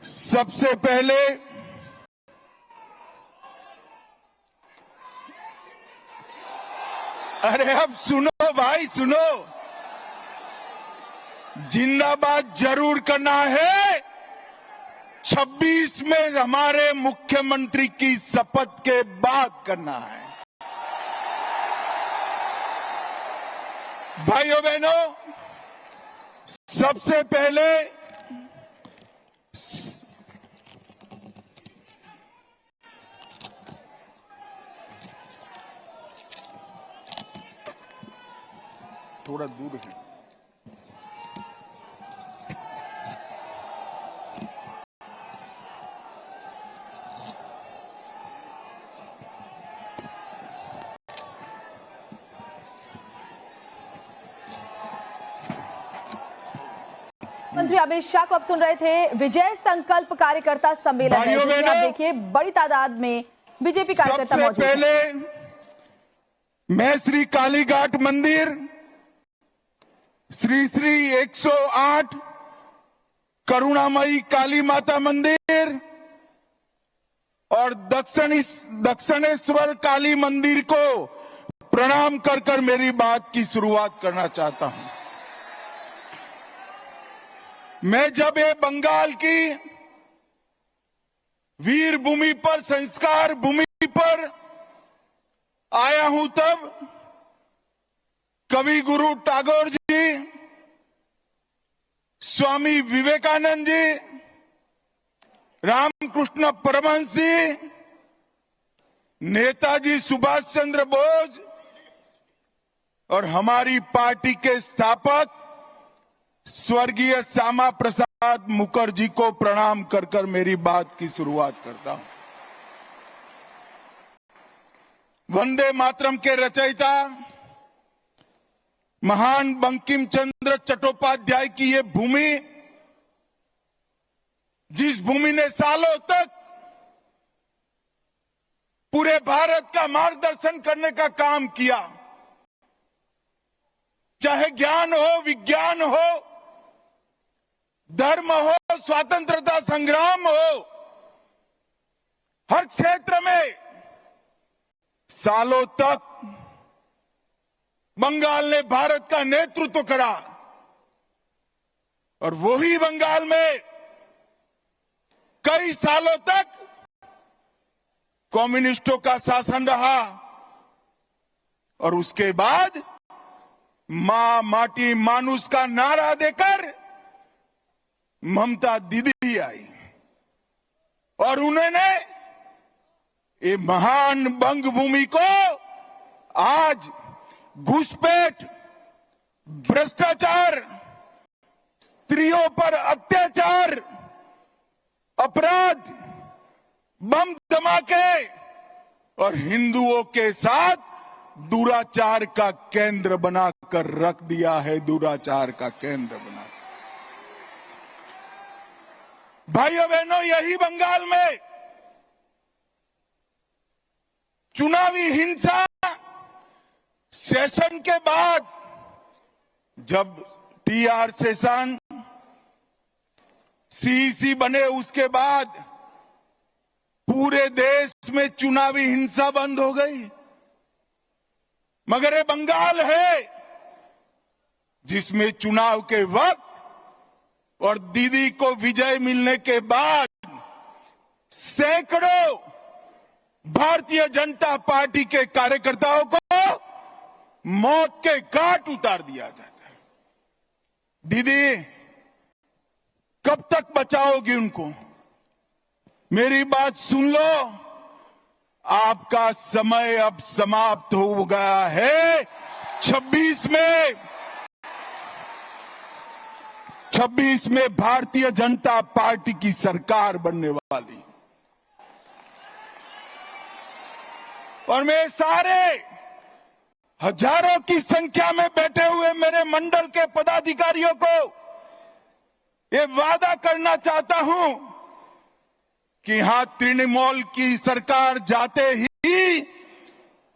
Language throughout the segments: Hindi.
सबसे पहले अरे अब सुनो भाई सुनो, जिंदाबाद जरूर करना है। 26 में हमारे मुख्यमंत्री की शपथ के बाद करना है। भाइयों बहनों, सबसे पहले थोड़ा दूर है। मंत्री अमित शाह को आप सुन रहे थे। विजय संकल्प कार्यकर्ता सम्मेलन है, जिसमें आप देखिए बड़ी तादाद में बीजेपी कार्यकर्ता मौजूद हैं। सबसे पहले मैं श्री कालीघाट मंदिर, श्री श्री 108 करुणामयी काली माता मंदिर और दक्षिणेश्वर काली मंदिर को प्रणाम कर कर मेरी बात की शुरुआत करना चाहता हूं। मैं जब ये बंगाल की वीर भूमि पर, संस्कार भूमि पर आया हूं, तब कवि गुरु टैगोर जी, स्वामी विवेकानंद जी, रामकृष्ण परमहंस जी, नेताजी सुभाष चंद्र बोस और हमारी पार्टी के स्थापक स्वर्गीय श्यामा प्रसाद मुखर्जी को प्रणाम कर कर मेरी बात की शुरुआत करता हूं। वंदे मातरम के रचयिता महान बंकिम चंद्र चट्टोपाध्याय की ये भूमि, जिस भूमि ने सालों तक पूरे भारत का मार्गदर्शन करने का काम किया, चाहे ज्ञान हो, विज्ञान हो, धर्म हो, स्वतंत्रता संग्राम हो, हर क्षेत्र में सालों तक बंगाल ने भारत का नेतृत्व करा। और वही बंगाल में कई सालों तक कम्युनिस्टों का शासन रहा और उसके बाद मां माटी मानुष का नारा देकर ममता दीदी आई और उन्होंने ये महान बंग भूमि को आज घुसपैठ, भ्रष्टाचार, स्त्रियों पर अत्याचार, अपराध, बम धमाके और हिंदुओं के साथ दुराचार का केंद्र बनाकर रख दिया है। दुराचार का केंद्र बना। भाइयों बहनों, यही बंगाल में चुनावी हिंसा सेशन के बाद, जब टीआर सेशन सीईसी बने, उसके बाद पूरे देश में चुनावी हिंसा बंद हो गई। मगर ये बंगाल है जिसमें चुनाव के वक्त और दीदी को विजय मिलने के बाद सैकड़ों भारतीय जनता पार्टी के कार्यकर्ताओं को मौत के घाट उतार दिया जाता है। दीदी, कब तक बचाओगी उनको? मेरी बात सुन लो, आपका समय अब समाप्त हो गया है। 26 में भारतीय जनता पार्टी की सरकार बनने वाली, और मैं सारे हजारों की संख्या में बैठे हुए मेरे मंडल के पदाधिकारियों को ये वादा करना चाहता हूं कि यहां तृणमूल की सरकार जाते ही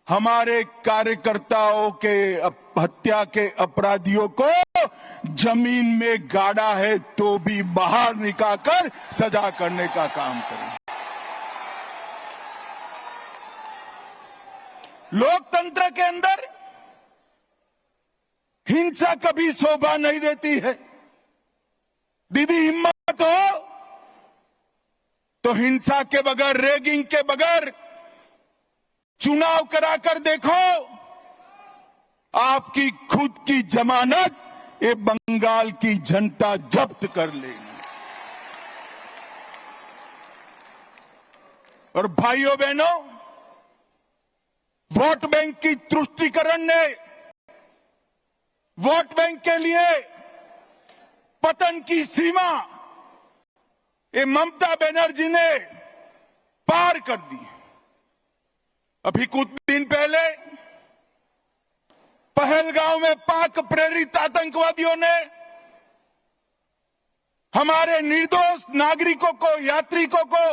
हमारे कार्यकर्ताओं के हत्या के अपराधियों को जमीन में गाड़ा है तो भी बाहर निकालकर सजा करने का काम करें। लोकतंत्र के अंदर हिंसा कभी शोभा नहीं देती है। दीदी हिम्मत हो तो हिंसा के बगैर, रैगिंग के बगैर चुनाव कराकर देखो, आपकी खुद की जमानत ये बंगाल की जनता जब्त कर लेगी। और भाइयों बहनों, वोट बैंक की तुष्टीकरण ने वोट बैंक के लिए पतन की सीमा ये ममता बनर्जी ने पार कर दी। अभी कुछ दिन पहले पहलगांव में पाक प्रेरित आतंकवादियों ने हमारे निर्दोष नागरिकों को, यात्रिकों को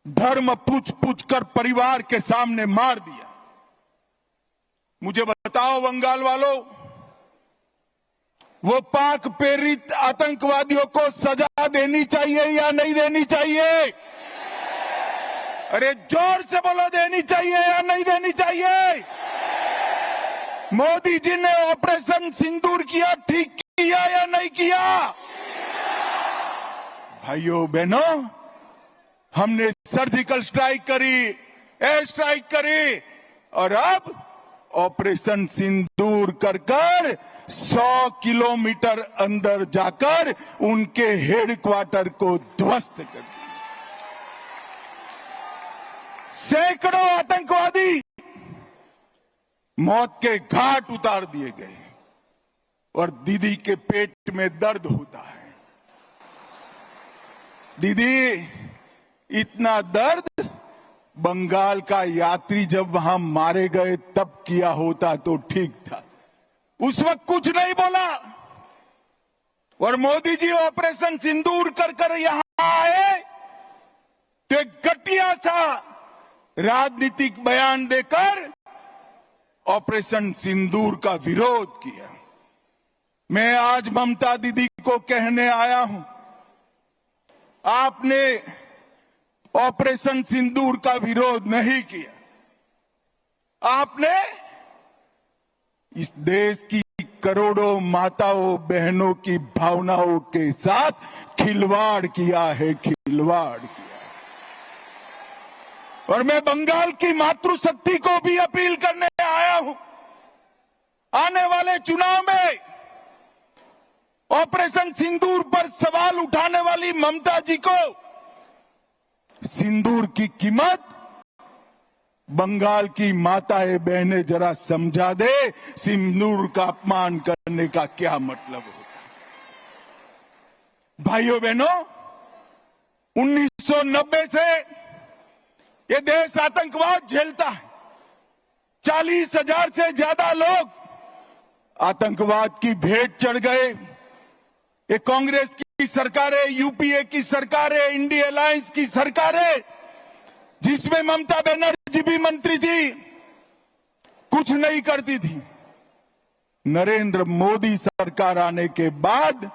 धर्म पूछ कर परिवार के सामने मार दिया। मुझे बताओ बंगाल वालों, वो पाक प्रेरित आतंकवादियों को सजा देनी चाहिए या नहीं देनी चाहिए? अरे जोर से बोलो, देनी चाहिए या नहीं देनी चाहिए? मोदी जी ने ऑपरेशन सिंदूर किया, ठीक किया या नहीं किया? भाइयों बहनों, हमने सर्जिकल स्ट्राइक करी, एयर स्ट्राइक करी और अब ऑपरेशन सिंदूर कर 100 किलोमीटर अंदर जाकर उनके हेडक्वार्टर को ध्वस्त कर दिया। सैकड़ों आतंकवादी मौत के घाट उतार दिए गए और दीदी के पेट में दर्द होता है। दीदी, इतना दर्द बंगाल का यात्री जब वहां मारे गए तब किया होता तो ठीक था। उस वक्त कुछ नहीं बोला और मोदी जी ऑपरेशन सिंदूर कर यहां आए तो एक घटिया सा राजनीतिक बयान देकर ऑपरेशन सिंदूर का विरोध किया। मैं आज ममता दीदी को कहने आया हूं, आपने ऑपरेशन सिंदूर का विरोध नहीं किया। आपने इस देश की करोड़ों माताओं बहनों की भावनाओं के साथ खिलवाड़ किया है, खिलवाड़ किया। और मैं बंगाल की मातृशक्ति को भी अपील करने आया हूं, आने वाले चुनाव में ऑपरेशन सिंदूर पर सवाल उठाने वाली ममता जी को सिंदूर की कीमत बंगाल की माताएं बहनें जरा समझा दे, सिंदूर का अपमान करने का क्या मतलब होता है। भाइयों बहनों, 1990 से ये देश आतंकवाद झेलता है। 40,000 से ज्यादा लोग आतंकवाद की भेंट चढ़ गए। ये कांग्रेस की सरकारें, यूपीए की सरकारें, इंडिया अलायंस की सरकारें, जिसमें ममता बनर्जी भी मंत्री थी, कुछ नहीं करती थी। नरेंद्र मोदी सरकार आने के बाद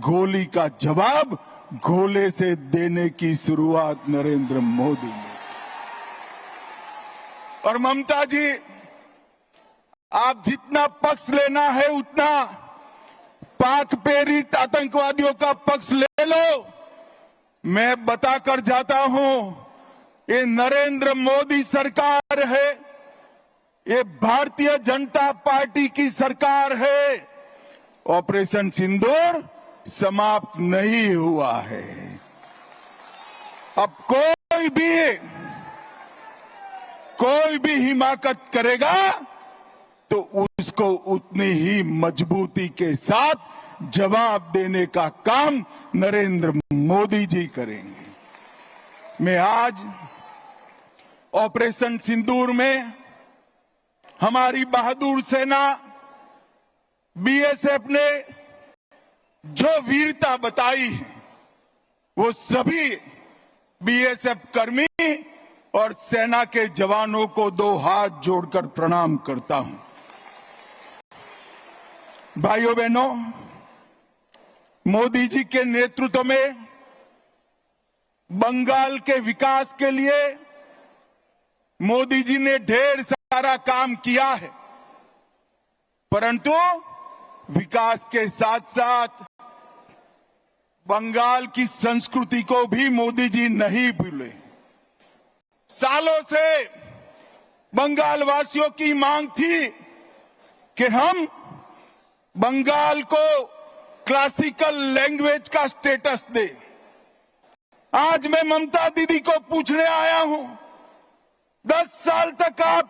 गोली का जवाब गोले से देने की शुरुआत नरेंद्र मोदी ने। और ममता जी, आप जितना पक्ष लेना है उतना पाक प्रेरित आतंकवादियों का पक्ष ले लो। मैं बताकर जाता हूं, ये नरेंद्र मोदी सरकार है, ये भारतीय जनता पार्टी की सरकार है। ऑपरेशन सिंदूर समाप्त नहीं हुआ है। अब कोई भी हिमाकत करेगा तो उसको उतनी ही मजबूती के साथ जवाब देने का काम नरेंद्र मोदी जी करेंगे। मैं आज ऑपरेशन सिंदूर में हमारी बहादुर सेना बीएसएफ ने जो वीरता बताई है, वो सभी बीएसएफ कर्मी और सेना के जवानों को 2 हाथ जोड़कर प्रणाम करता हूं। भाइयों बहनों, मोदी जी के नेतृत्व में बंगाल के विकास के लिए मोदी जी ने ढेर सारा काम किया है, परंतु विकास के साथ साथ बंगाल की संस्कृति को भी मोदी जी नहीं भूले। सालों से बंगाल वासियों की मांग थी कि हम बंगाल को क्लासिकल लैंग्वेज का स्टेटस दें। आज मैं ममता दीदी को पूछने आया हूं, 10 साल तक आप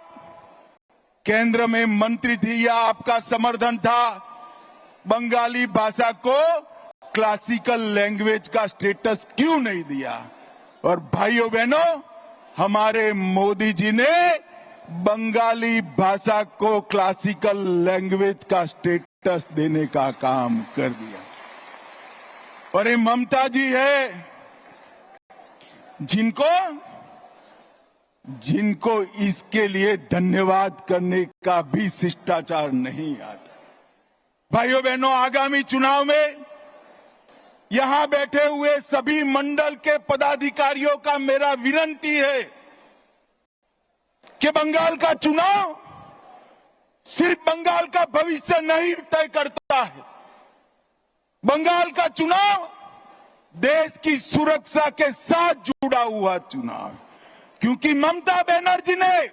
केंद्र में मंत्री थी या आपका समर्थन था, बंगाली भाषा को क्लासिकल लैंग्वेज का स्टेटस क्यों नहीं दिया? और भाइयों बहनों, हमारे मोदी जी ने बंगाली भाषा को क्लासिकल लैंग्वेज का स्टेटस देने का काम कर दिया। और ये ममता जी है जिनको इसके लिए धन्यवाद करने का भी शिष्टाचार नहीं आता। भाइयों बहनों, आगामी चुनाव में यहां बैठे हुए सभी मंडल के पदाधिकारियों का मेरा विनती है कि बंगाल का चुनाव सिर्फ बंगाल का भविष्य नहीं तय करता है। बंगाल का चुनाव देश की सुरक्षा के साथ जुड़ा हुआ चुनाव, क्योंकि ममता बनर्जी ने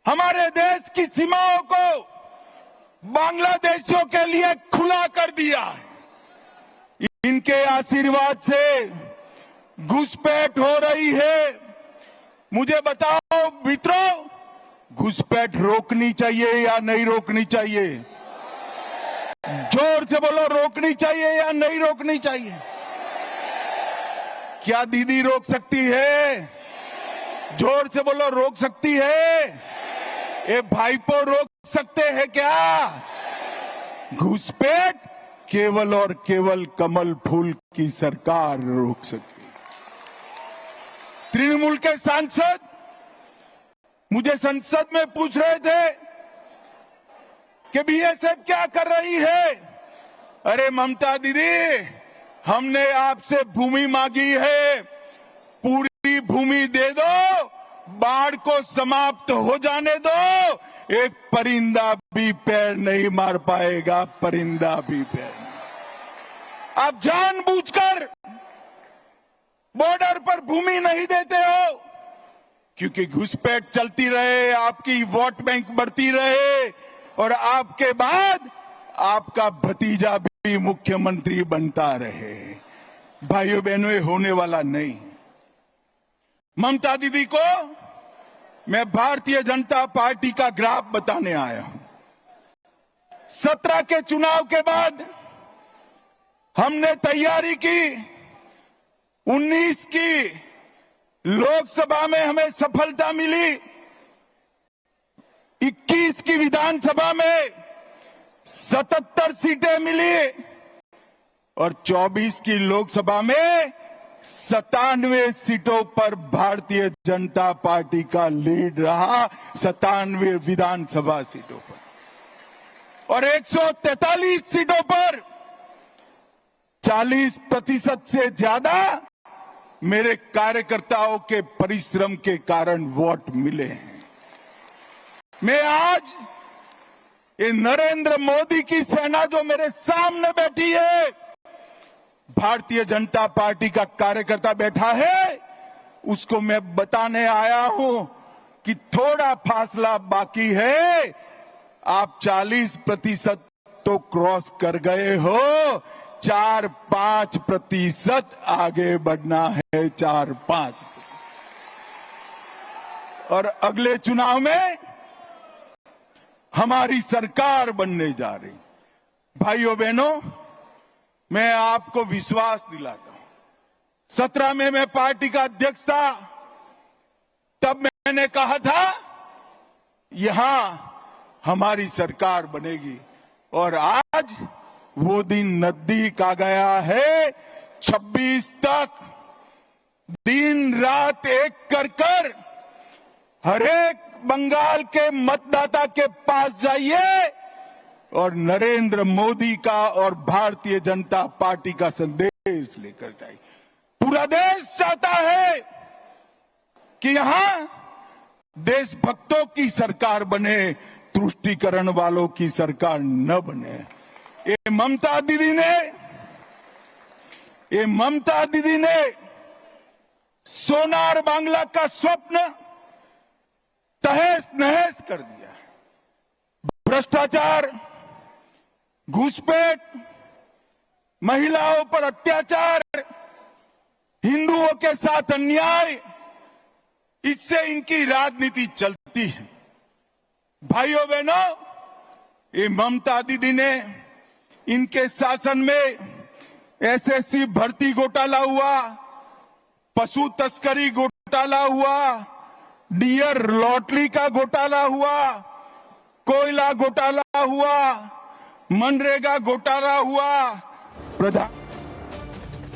हमारे देश की सीमाओं को बांग्लादेशियों के लिए खुला कर दिया है। इनके आशीर्वाद से घुसपैठ हो रही है। मुझे बताओ मित्रों, घुसपैठ रोकनी चाहिए या नहीं रोकनी चाहिए? जोर से बोलो, रोकनी चाहिए या नहीं रोकनी चाहिए? क्या दीदी रोक सकती है? जोर से बोलो, रोक सकती है? ये भाईपो रोक सकते हैं क्या? घुसपैठ केवल और केवल कमल फूल की सरकार रोक सकती है। तृणमूल के सांसद मुझे संसद में पूछ रहे थे कि बीएसएफ क्या कर रही है? अरे ममता दीदी, हमने आपसे भूमि मांगी है, पूरी भूमि दे दो, बाढ़ को समाप्त हो जाने दो, एक परिंदा भी पैर नहीं मार पाएगा, परिंदा भी पैर। आप जानबूझकर बॉर्डर पर भूमि नहीं देते हो क्योंकि घुसपैठ चलती रहे, आपकी वोट बैंक बढ़ती रहे और आपके बाद आपका भतीजा भी मुख्यमंत्री बनता रहे। भाइयों बहनों, ये होने वाला नहीं। ममता दीदी को मैं भारतीय जनता पार्टी का ग्राफ बताने आया हूं। 17 के चुनाव के बाद हमने तैयारी की, 19 की लोकसभा में हमें सफलता मिली, 21 की विधानसभा में 77 सीटें मिली और 24 की लोकसभा में 97 सीटों पर भारतीय जनता पार्टी का लीड रहा, 97 विधानसभा सीटों पर। और 143 सीटों पर 40% से ज्यादा मेरे कार्यकर्ताओं के परिश्रम के कारण वोट मिले हैं। मैं आज ये नरेंद्र मोदी की सेना जो मेरे सामने बैठी है, भारतीय जनता पार्टी का कार्यकर्ता बैठा है, उसको मैं बताने आया हूं कि थोड़ा फासला बाकी है। आप 40% तो क्रॉस कर गए हो, 4-5% आगे बढ़ना है, 4-5। और अगले चुनाव में हमारी सरकार बनने जा रही। भाइयों बहनों, मैं आपको विश्वास दिलाता हूं, 17 में मैं पार्टी का अध्यक्ष था, तब मैंने कहा था यहां हमारी सरकार बनेगी और आज वो दिन नजदीक आ गया है। 26 तक दिन रात एक कर हर एक बंगाल के मतदाता के पास जाइए, और नरेंद्र मोदी का और भारतीय जनता पार्टी का संदेश लेकर जाए। पूरा देश चाहता है कि यहां देशभक्तों की सरकार बने, तुष्टीकरण वालों की सरकार न बने। ये ममता दीदी ने सोनार बांग्ला का स्वप्न तहस नहस कर दिया। भ्रष्टाचार, घुसपैठ, महिलाओं पर अत्याचार, हिंदुओं के साथ अन्याय, इससे इनकी राजनीति चलती है। भाइयों बहनों, ये ममता दीदी ने इनके शासन में एसएससी भर्ती घोटाला हुआ, पशु तस्करी घोटाला हुआ, डियर लॉटरी का घोटाला हुआ, कोयला घोटाला हुआ, मनरेगा घोटाला हुआ, प्रधान